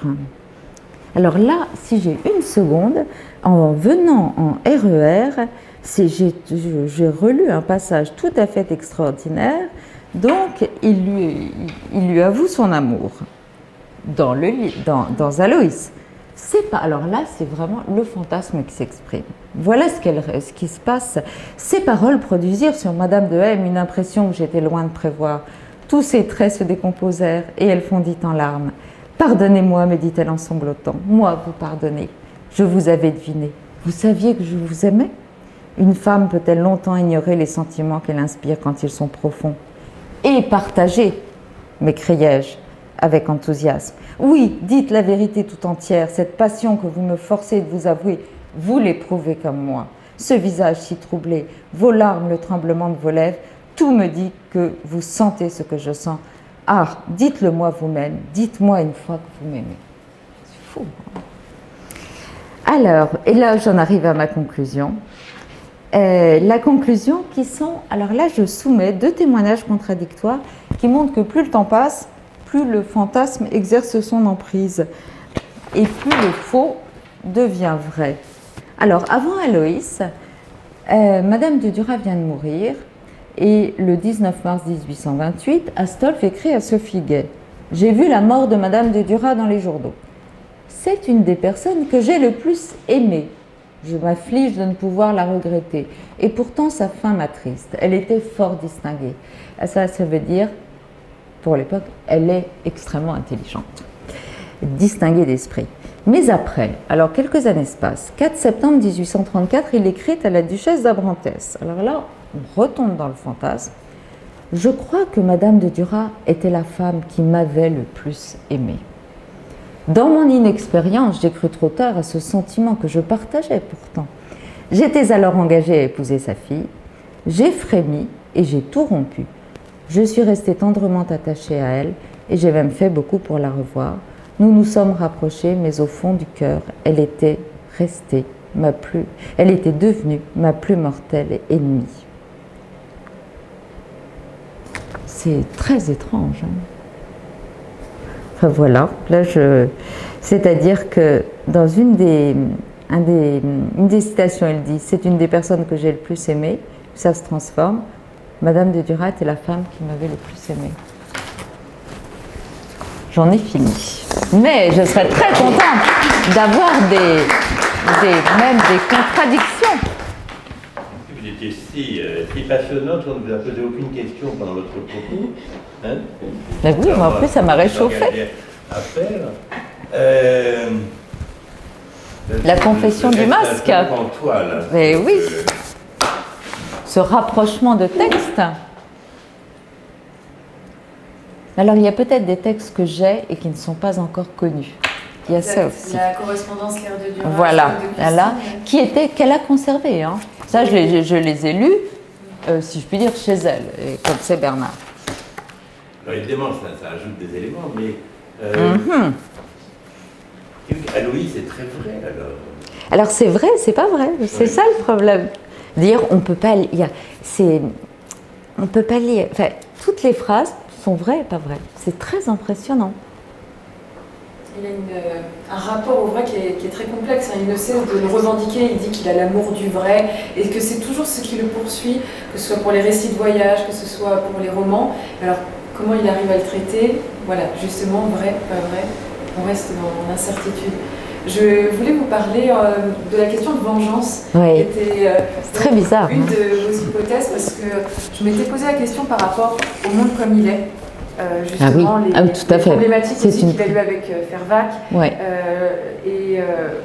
Alors là, si j'ai une seconde, en venant en RER, j'ai relu un passage tout à fait extraordinaire. Donc, il lui avoue son amour dans Aloïs. Alors là, c'est vraiment le fantasme qui s'exprime. Voilà ce qui se passe. Ces paroles produisirent sur Madame de M une impression que j'étais loin de prévoir. Tous ses traits se décomposèrent et elle fondit en larmes. « Pardonnez-moi, me dit-elle en sanglotant. Moi, vous pardonnez. Je vous avais deviné. Vous saviez que je vous aimais ? Une femme peut-elle longtemps ignorer les sentiments qu'elle inspire quand ils sont profonds ? Et partagés, m'écriai-je avec enthousiasme. Oui, dites la vérité tout entière. Cette passion que vous me forcez de vous avouer, vous l'éprouvez comme moi. Ce visage si troublé, vos larmes, le tremblement de vos lèvres, tout me dit que vous sentez ce que je sens. Ah, dites-le moi vous-même, dites-moi une fois que vous m'aimez. C'est fou. Hein ? Alors, et là j'en arrive à ma conclusion. La conclusion qui sont, alors là je soumets 2 témoignages contradictoires qui montrent que plus le temps passe, plus le fantasme exerce son emprise et plus le faux devient vrai. Alors avant Aloïs, Madame de Duras vient de mourir. Et le 19 mars 1828, Astolphe écrit à Sophie Gay « J'ai vu la mort de Madame de Duras dans les journaux. C'est une des personnes que j'ai le plus aimée. Je m'afflige de ne pouvoir la regretter. Et pourtant, sa fin m'attriste. Elle était fort distinguée. » Ça veut dire, pour l'époque, elle est extrêmement intelligente, distinguée d'esprit. Mais après, alors quelques années se passent. 4 septembre 1834, il écrit à la duchesse d'Abrantès. Alors là, on retombe dans le fantasme. Je crois que Madame de Duras était la femme qui m'avait le plus aimée. Dans mon inexpérience, j'ai cru trop tard à ce sentiment que je partageais pourtant. J'étais alors engagée à épouser sa fille. J'ai frémi et j'ai tout rompu. Je suis restée tendrement attachée à elle et j'ai même fait beaucoup pour la revoir. Nous nous sommes rapprochés, mais au fond du cœur, elle était devenue ma plus mortelle ennemie. C'est très étrange. Hein. Enfin voilà, là c'est-à-dire que dans une des citations, elle dit « C'est une des personnes que j'ai le plus aimées », ça se transforme. Madame de Duras était la femme qui m'avait le plus aimée. J'en ai fini. Mais je serais très contente d'avoir même des contradictions. Vous étiez si passionnante qu'on ne vous a posé aucune question pendant votre propos. Hein? Mais oui, moi en plus ça m'a réchauffé. À faire. La confession du masque. En toile. Mais oui. Ce rapprochement de textes. Alors, il y a peut-être des textes que j'ai et qui ne sont pas encore connus. Il y a ça aussi. La correspondance Claire de Duras. Voilà, qu'elle a conservé. Hein. Ça, je les ai lus, si je puis dire, chez elle, et comme c'est Bernard. Alors, évidemment, ça ajoute des éléments, mais... Aloïs, c'est très vrai, alors. Alors, c'est vrai, c'est pas vrai. C'est ça le problème. Dire, on peut pas lire. On peut pas lire. Enfin, toutes les phrases sont vraies et pas vraies. C'est très impressionnant. Il a un rapport au vrai qui est très complexe. Hein. Il ne cesse de le revendiquer. Il dit qu'il a l'amour du vrai et que c'est toujours ce qui le poursuit, que ce soit pour les récits de voyage, que ce soit pour les romans. Alors, comment il arrive à le traiter? Voilà, justement, vrai, pas vrai, on reste dans l'incertitude. Je voulais vous parler de la question de vengeance, Oui. qui était très bizarre, une de vos hypothèses, parce que je m'étais posé la question par rapport au monde comme il est. Justement, tout à les fait. problématiques aussi qu'il a eues avec Fervac. Ouais.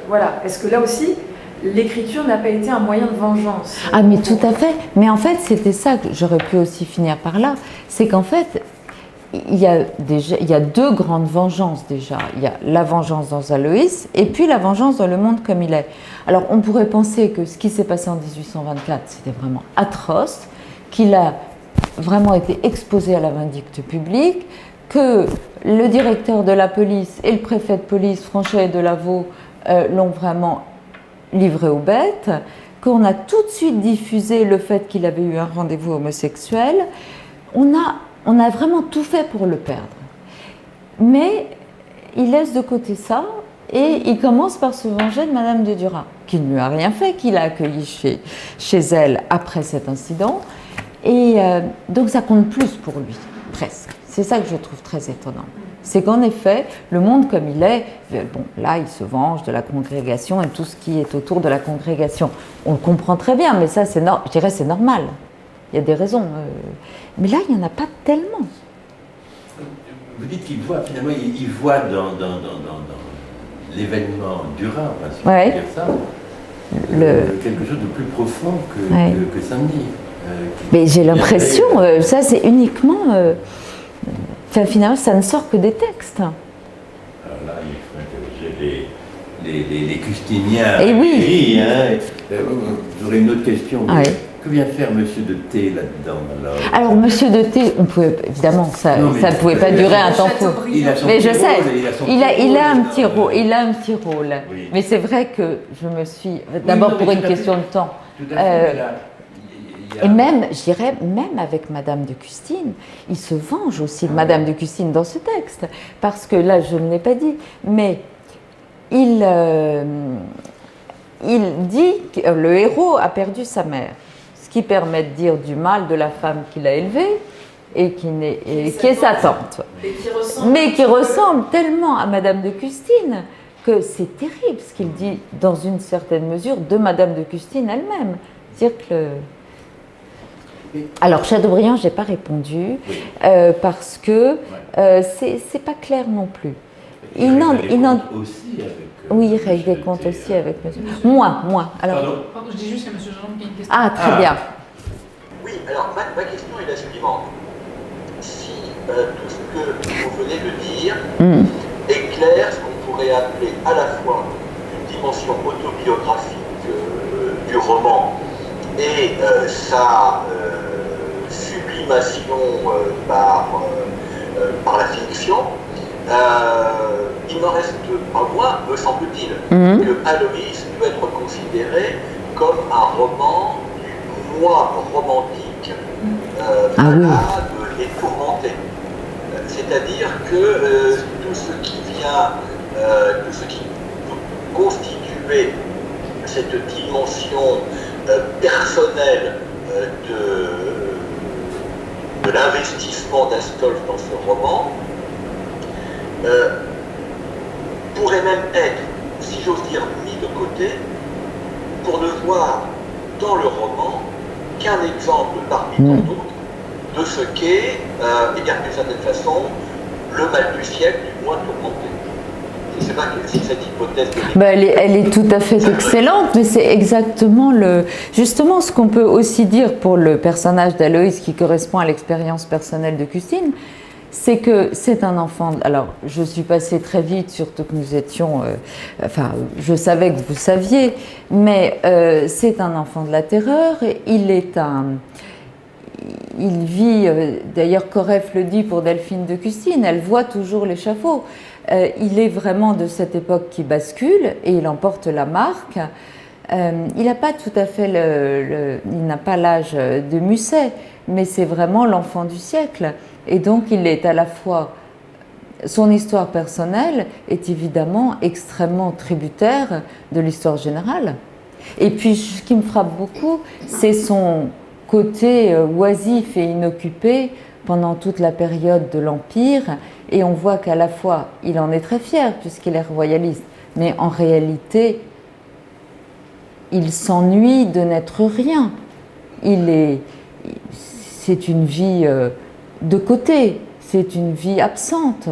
Voilà, est-ce que là aussi, l'écriture n'a pas été un moyen de vengeance? Ah mais tout à fait. Mais en fait, c'était ça que j'aurais pu aussi finir par là. C'est qu'en fait, il y a deux grandes vengeances déjà. Il y a la vengeance dans Aloïs et puis la vengeance dans Le Monde comme il est. Alors on pourrait penser que ce qui s'est passé en 1824, c'était vraiment atroce, qu'il a vraiment été exposé à la vindicte publique, que le directeur de la police et le préfet de police, Franchet et Delaveau, l'ont vraiment livré aux bêtes, qu'on a tout de suite diffusé le fait qu'il avait eu un rendez-vous homosexuel. On a vraiment tout fait pour le perdre. Mais il laisse de côté ça et il commence par se venger de Madame de Duras, qui ne lui a rien fait, qu'il a accueilli chez elle après cet incident. Et donc ça compte plus pour lui, presque. C'est ça que je trouve très étonnant. C'est qu'en effet, le monde comme il est, bon, là, il se venge de la congrégation et tout ce qui est autour de la congrégation. On le comprend très bien, mais ça, je dirais, c'est normal. Il y a des raisons. Mais là, il n'y en a pas tellement. Vous dites qu'il voit, finalement, il voit dans l'événement Duras, si on peut dire ça, quelque chose de plus profond que samedi. Mais j'ai l'impression, ça c'est uniquement... finalement, ça ne sort que des textes. Alors là, il faut interroger les Custiniens. Et oui. Vous aurez une autre question. Oui. Que vient faire Monsieur de T là-dedans alors Monsieur de T, on pouvait évidemment ça ne pouvait pas durer un temps fou. Mais je sais, il a un petit rôle, Oui. Mais c'est vrai que je me suis d'abord pour une question de temps. Tout à fait. Et même, je dirais, même avec Madame de Custine, il se venge aussi de Madame de Custine dans ce texte, parce que là, je ne l'ai pas dit, mais il dit que le héros a perdu sa mère, ce qui permet de dire du mal de la femme qu'il a élevée et qui est sa tante, mais qui ressemble tellement à Madame de Custine que c'est terrible ce qu'il dit dans une certaine mesure de Madame de Custine elle-même. Dire que alors, Chateaubriand, je n'ai pas répondu parce que c'est pas clair non plus. Il aussi avec. Oui, il règle des comptes aussi avec monsieur. Moi. Alors... Pardon, je dis juste à monsieur Jean qui a une question. Ah, très bien. Oui, alors ma question est la suivante. Si tout ce que vous venez de dire éclaire ce qu'on pourrait appeler à la fois une dimension autobiographique du roman et sa sublimation par la fiction, il n'en reste pas moins, me semble-t-il, que Aloïs peut être considéré comme un roman du moi romantique malade et tourmenté. C'est-à-dire que tout ce qui peut constituer cette dimension personnelle de l'investissement d'Astolphe dans ce roman pourrait même être, si j'ose dire, mis de côté pour ne voir dans le roman qu'un exemple parmi tant d'autres de ce qu'est, d'une certaine façon, le mal du siècle du moi tourmenté. Je ne sais pas si cette hypothèse... elle est tout à fait excellente, mais c'est exactement justement ce qu'on peut aussi dire pour le personnage d'Aloïs qui correspond à l'expérience personnelle de Custine, c'est que c'est un enfant... Alors, je suis passée très vite, surtout que nous étions... je savais que vous saviez, mais c'est un enfant de la terreur, et il vit... D'ailleurs, Corrève le dit pour Delphine de Custine, elle voit toujours l'échafaud. Il est vraiment de cette époque qui bascule, et il emporte la marque. Il n'a pas tout à fait il n'a pas l'âge de Musset, mais c'est vraiment l'enfant du siècle. Et donc, il est à la fois son histoire personnelle est évidemment extrêmement tributaire de l'histoire générale. Et puis, ce qui me frappe beaucoup, c'est son côté oisif et inoccupé pendant toute la période de l'Empire. Et on voit qu'à la fois, il en est très fier puisqu'il est royaliste, mais en réalité, il s'ennuie de n'être rien. C'est une vie de côté, c'est une vie absente.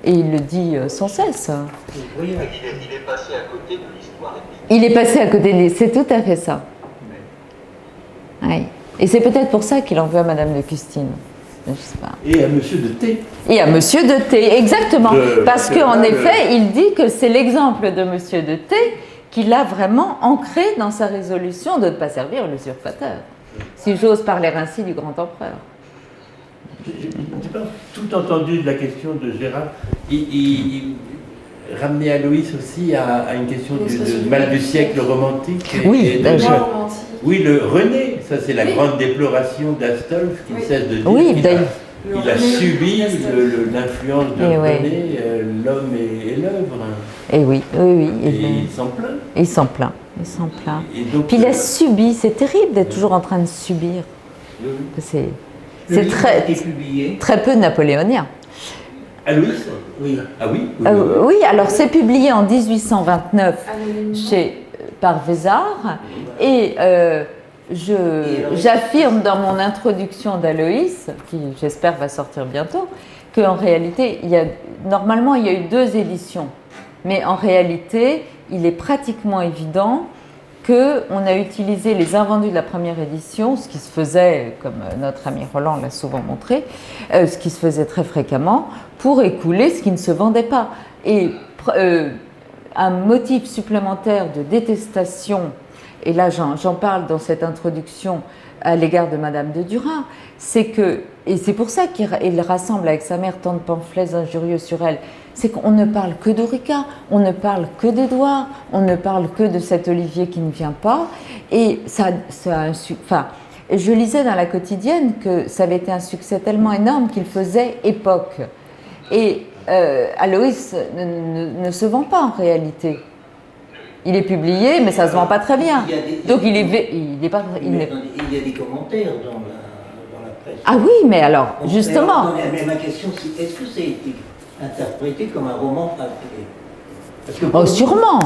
Et il le dit sans cesse. Il est passé à côté de l'histoire. Il est passé à côté de l'histoire, c'est tout à fait ça. Oui. Et c'est peut-être pour ça qu'il en veut à Madame de Custine. Je sais pas. Et à Monsieur de T. Et à Monsieur de T, exactement. Parce qu'en effet, il dit que c'est l'exemple de Monsieur de T qu'il a vraiment ancré dans sa résolution de ne pas servir l'usurpateur. Si j'ose parler ainsi du grand empereur. Je n'ai pas tout entendu de la question de Gérard. Il ramenait Aloïs aussi à une question du mal du siècle romantique. Oui, oui, le René, ça c'est la grande déploration d'Astolphe qui ne cesse de dire qu'il a subi l'influence de René, l'homme et l'œuvre. Et oui. Et il s'en plaint. Il s'en plaint. Puis il a subi, c'est terrible d'être toujours en train de subir. C'est très peu napoléonien. Aloïs ? Oui. Ah oui oui, alors c'est publié en 1829 par Vézard. Et j'affirme dans mon introduction d'Aloïs, qui j'espère va sortir bientôt, qu'en réalité, normalement il y a eu 2 éditions. Mais en réalité, il est pratiquement évident qu'on a utilisé les invendus de la première édition, ce qui se faisait, comme notre ami Roland l'a souvent montré, ce qui se faisait très fréquemment, pour écouler ce qui ne se vendait pas. Et un motif supplémentaire de détestation, et là j'en parle dans cette introduction à l'égard de Madame de Duras, c'est que, et c'est pour ça qu'il rassemble avec sa mère tant de pamphlets injurieux sur elle, c'est qu'on ne parle que d'Orica, on ne parle que d'Édouard, on ne parle que de cet Olivier qui ne vient pas, et ça a enfin, je lisais dans la quotidienne que ça avait été un succès tellement énorme qu'il faisait époque. Et Aloïs ne se vend pas en réalité. Il est publié, mais ça ne se vend pas très bien. Donc il y a des commentaires dans la presse. Ah oui, mais alors, justement... Mais ma question, c'est est-ce que ça a été interprété comme un roman appelé? Oh, sûrement.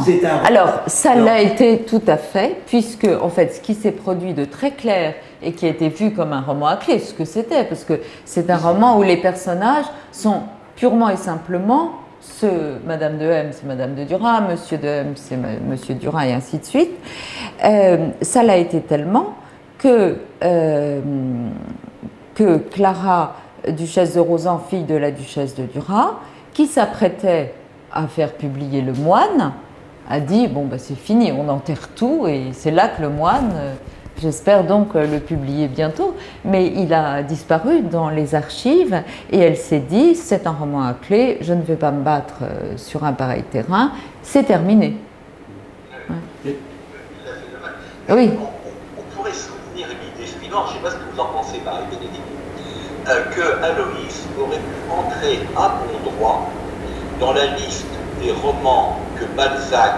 Alors, ça l'a été tout à fait, puisque, en fait, ce qui s'est produit de très clair et qui a été vu comme un roman à clé, ce que c'était, parce que c'est un roman où les personnages sont purement et simplement Madame de M, c'est Madame de Duras, Monsieur de M, c'est Monsieur Duras, et ainsi de suite. Ça l'a été tellement que Clara, duchesse de Rozan, fille de la duchesse de Duras, qui s'apprêtait à faire publier Le Moine, a dit bon ben c'est fini, on enterre tout, et c'est là que Le Moine, j'espère donc le publier bientôt, mais il a disparu dans les archives et elle s'est dit c'est un roman à clé, je ne vais pas me battre sur un pareil terrain, c'est terminé. Ouais. Oui. On pourrait soutenir l'idée suivante, je ne sais pas ce que vous en pensez, Marie-Bénédicte, que Aloïs aurait pu entrer à bon droit dans la liste des romans que Balzac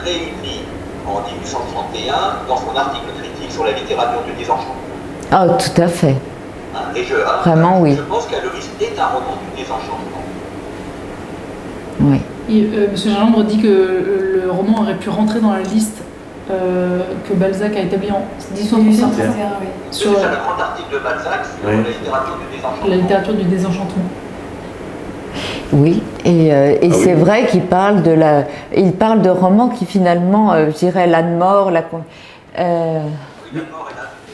réunit en 1831 dans son article critique sur la littérature du désenchantement. Ah, tout à fait. Vraiment, oui. Je pense qu'Aloïs est un roman du désenchantement. Oui. Monsieur Gingembre dit que le roman aurait pu rentrer dans la liste que Balzac a établie en 1831. Oui. Sur le grand article de Balzac sur la littérature du désenchantement. La littérature du désenchantement. Oui, et c'est vrai qu'il parle il parle de romans qui finalement, je dirais, l'âne mort,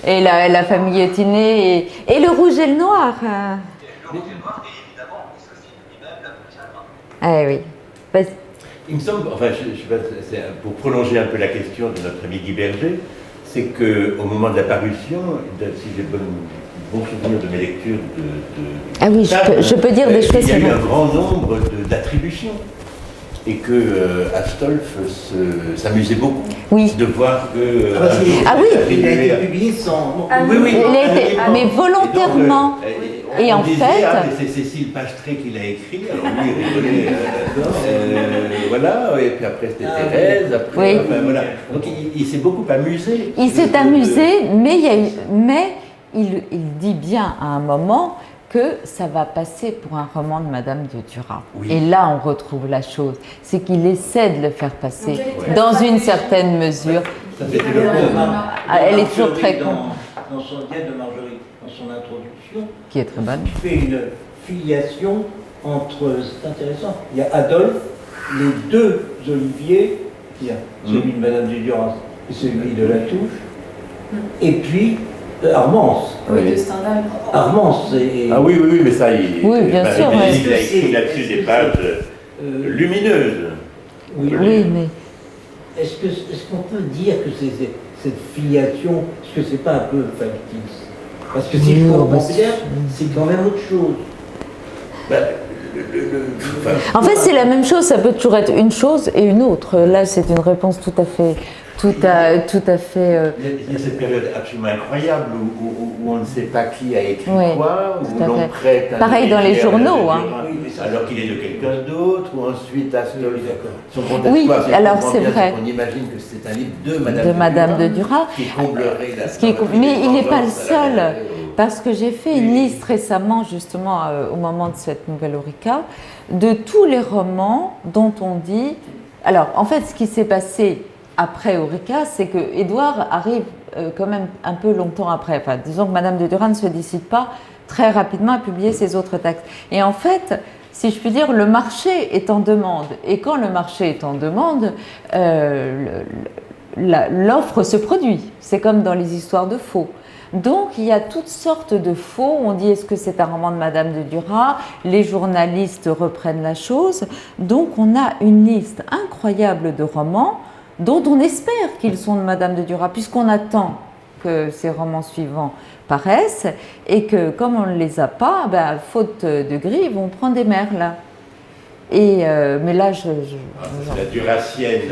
et la famille étinée, et le rouge et le noir. Le rouge et le noir, et évidemment, ceci lui-même la bouche à main. Oui. Il me semble, enfin, je sais pas, pour prolonger un peu la question de notre ami Guy Berger, c'est qu'au moment de la parution, si j'ai bon souvenir de mes lectures ah oui, je peux dire des choses. Il y a eu un grand nombre d'attributions et que Astolphe s'amusait beaucoup de voir que. Ah oui, il a été publié sans. Oui, mais volontairement. Et on en disait, fait... ah, mais c'est Cécile Pachetré qui l'a écrit, alors lui il rigolait, voilà, et puis après c'était Thérèse, après, oui. enfin, voilà. Donc il s'est beaucoup amusé. Il s'est amusé, mais il dit bien à un moment que ça va passer pour un roman de Madame de Duras. Oui. Et là, on retrouve la chose, c'est qu'il essaie de le faire passer Donc, dans une certaine mesure. Ça, c'était le Elle est toujours très con. Dans son dialogue de Marjorie, dans son introduction, Qui est très bonne. il fait une filiation entre, c'est intéressant, il y a Adolphe, les deux Olivier, il y a celui de Madame de Duras et celui de La Touche, et puis Armance. Oui, de Stendhal. Armance et... Ah oui, mais ça, Oui, bien sûr, il ouais. a écrit là-dessus des pages lumineuses. Oui, Oui, mais... Est-ce qu'on peut dire que c'est cette filiation, est-ce que c'est pas un peu factice? Parce que si je comprends bien, c'est quand même autre chose. Ben, En fait, c'est la même chose, ça peut toujours être une chose et une autre. Là, c'est une réponse tout à fait... Il y a cette période absolument incroyable où on ne sait pas qui a écrit quoi, où l'on prête un pareil dans les journaux, hein. Alors qu'il est de quelqu'un d'autre, ou ensuite Astolphe, son contexte. Oui, alors c'est vrai. On imagine que c'est un livre de Madame de Duras. Qui comblerait mais il n'est pas le seul, parce que j'ai fait une liste récemment, justement, au moment de cette nouvelle Eureka, de tous les romans dont on dit... Alors, en fait, ce qui s'est passé après Eureka, c'est que Édouard arrive quand même un peu longtemps après. Enfin, disons que Madame de Duras ne se décide pas très rapidement à publier ses autres textes. Et en fait, si je puis dire, le marché est en demande. Et quand le marché est en demande, l'offre se produit. C'est comme dans les histoires de faux. Donc, il y a toutes sortes de faux. On dit, est-ce que c'est un roman de Madame de Duras? Les journalistes reprennent la chose. Donc, on a une liste incroyable de romans dont on espère qu'ils sont de Madame de Duras, puisqu'on attend que ces romans suivants paraissent, et que comme on ne les a pas, faute de grille, on prend des merles. Mais là, c'est la Duracienne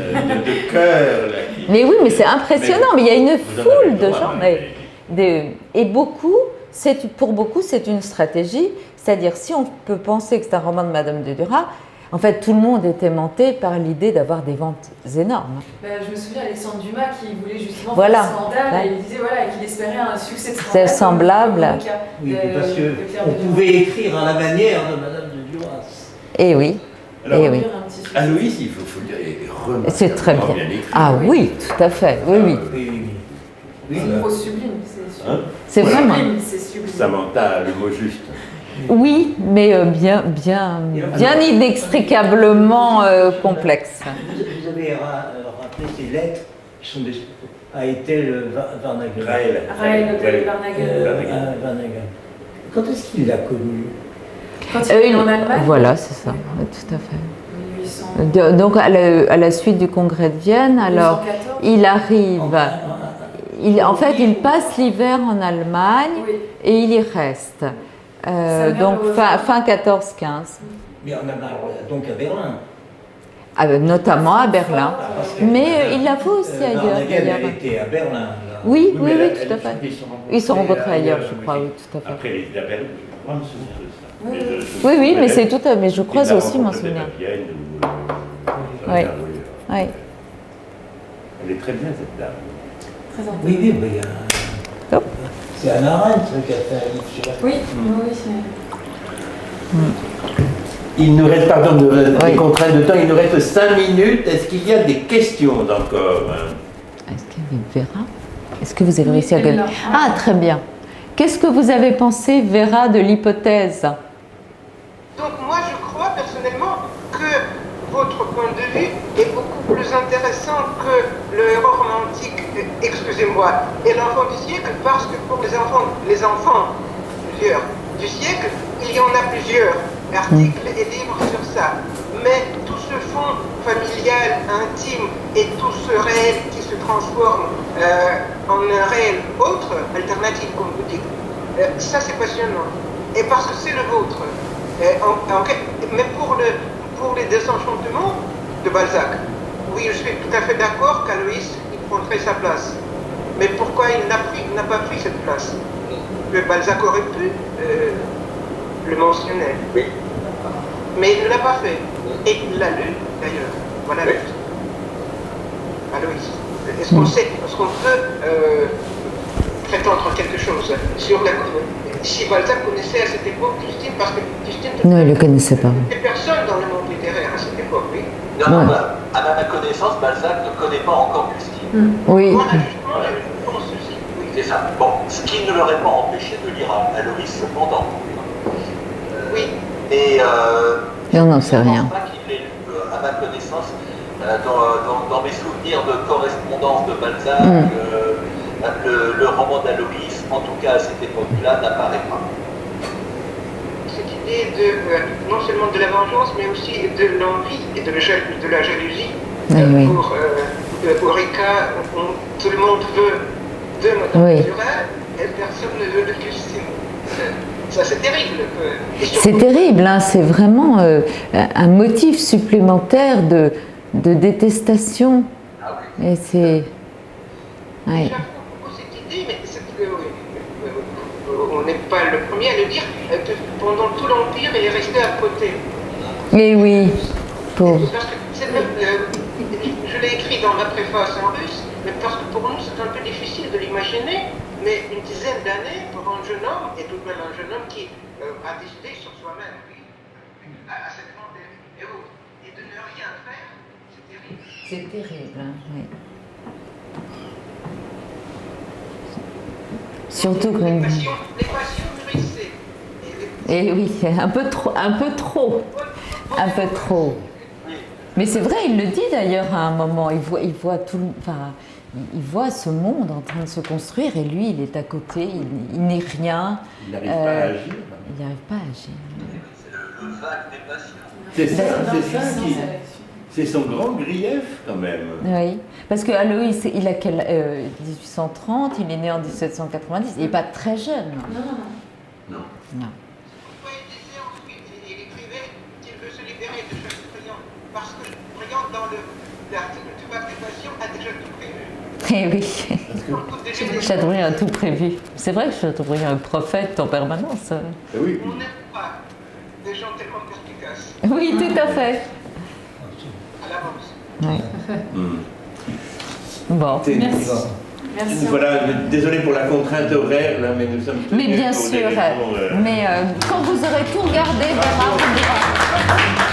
de cœur. Mais oui, mais c'est impressionnant, mais il y a une foule de gens. Et pour beaucoup, c'est une stratégie, c'est-à-dire si on peut penser que c'est un roman de Madame de Duras, en fait, tout le monde était aimanté par l'idée d'avoir des ventes énormes. Je me souviens Alexandre Dumas qui voulait justement faire Scandale, et il disait qu'il espérait un succès de Scandale. C'est semblable. Oui, parce qu'on pouvait écrire à la manière de Madame de Duras. Eh oui. Alors, eh oui. Aloïs, il faut le dire, est remarquablement c'est très bien écrit. Ah oui, tout à fait. Oui. C'est une prose sublime. C'est vraiment. C'est sublime. Samantha, le mot juste. Oui, mais bien inextricablement complexe. Vous avez rappelé ces lettres qui sont à Ethel Varnhagen. Raël Varnhagen. Quand est-ce qu'il l'a connue? Quand il est en Allemagne. Voilà, c'est ça, tout à fait. 1800. Donc à la suite du congrès de Vienne, alors 1814. il arrive. En fait, il passe l'hiver en Allemagne et il y reste. Donc fin 14-15. Mais en Allemagne, donc à Berlin. Notamment à Berlin. Mais il l'a fait aussi ailleurs. Elle était à Berlin. Là. Oui, tout à fait. Ils se sont rencontrés ailleurs, je crois, oui, tout à fait. Après, il a perdu, je crois, me souvenir de ça. Oui, mais c'est tout à fait. Mais je crois aussi m'en souvenir. Oui. Elle est très bien, cette dame. Très Oui, c'est Anna Arendt qui a fait un livre sur la... Oui. Il nous reste, pardon, des contraintes de temps, il nous reste 5 minutes. Est-ce qu'il y a des questions encore? Est-ce qu'il y avait Vera? Est-ce que vous avez réussi à gagner? Ah, très bien. Qu'est-ce que vous avez pensé, Vera, de l'hypothèse? Donc moi, je crois personnellement que votre point de vue est beaucoup plus intéressant que le héros romantique, excusez-moi, et l'enfant du siècle, parce que pour les enfants du siècle, il y en a plusieurs articles et livres sur ça. Mais tout ce fond familial, intime, et tout ce réel qui se transforme en un réel autre, alternatif, comme vous dites, ça c'est passionnant. Et parce que c'est le vôtre. Mais pour les désenchantements de Balzac, oui, je suis tout à fait d'accord qu'Aloïs prendrait sa place. Mais pourquoi il n'a pas pris cette place? Que Balzac aurait pu le mentionnait. Oui. Mais il ne l'a pas fait. Et il l'a lu, d'ailleurs. Voilà. Oui. Aloïs. Est-ce qu'on sait, est-ce qu'on peut prétendre quelque chose sur la... Si Balzac connaissait à cette époque Justine, parce que Justine... Non, il ne le connaissait pas. Il n'y a personne dans le monde littéraire à cette époque, oui. Non, Ouais. à ma connaissance, Balzac ne connaît pas encore Justine. Oui. Voilà, justement, je pense ceci. Oui. C'est ça. Bon, ce qui ne l'aurait pas empêché de lire Aloïs cependant. Oui. Et on n'en sait rien. Je ne pense pas qu'il l'ait lu, à ma connaissance, dans mes souvenirs de correspondance de Balzac, le roman d'Aloïs, en tout cas à cette époque-là, n'apparaît pas. Cette idée de, non seulement de la vengeance, mais aussi de l'envie et de la jalousie. Oui. Pour Rika, tout le monde veut de Madame Duras, et personne ne veut de Justine. Ça, c'est terrible. C'est terrible, hein, c'est vraiment un motif supplémentaire de détestation. Ah oui. Et c'est... Ouais. J'aime beaucoup cette idée, mais on n'est pas le premier à le dire, que pendant tout l'Empire, il est resté à côté. Et oui, pauvre. Parce que je l'ai écrit dans ma préface en russe, mais parce que pour nous, c'est un peu difficile de l'imaginer. Mais une dizaine d'années pour un jeune homme, et tout de même un jeune homme qui a décidé sur soi-même, oui, à cette grande héros, et de ne rien faire, c'est terrible. C'est terrible, hein, oui. Surtout que... Les passions mûrissaient. Et oui, un peu trop. Mais c'est vrai, il le dit d'ailleurs à un moment, il voit tout, enfin, il voit ce monde en train de se construire et lui, il est à côté, il n'est rien. Il n'arrive pas à agir. Il n'arrive pas à agir. C'est le vague des passions. C'est son grand grief quand même. Oui, parce que Aloïs, il a 1830, il est né en 1790, il n'est pas très jeune. Non. Pourquoi il disait ensuite, il écrivait qu'il veut se libérer de Chateaubriand, parce que Chateaubriand, dans l'article du vague des passions, a déjà tout prévu. Eh oui, Chateaubriand a tout prévu. C'est vrai que Chateaubriand est prophète en permanence. Oui. On n'aime pas des gens tellement perspicaces, Oui, tout à fait. à l'avance. Oui. Bon. Merci. Merci. Voilà, désolé pour la contrainte horaire, là, mais nous sommes tous Mais bien pour sûr, des raisons, mais quand vous aurez tout regardé, Bernard vous dira.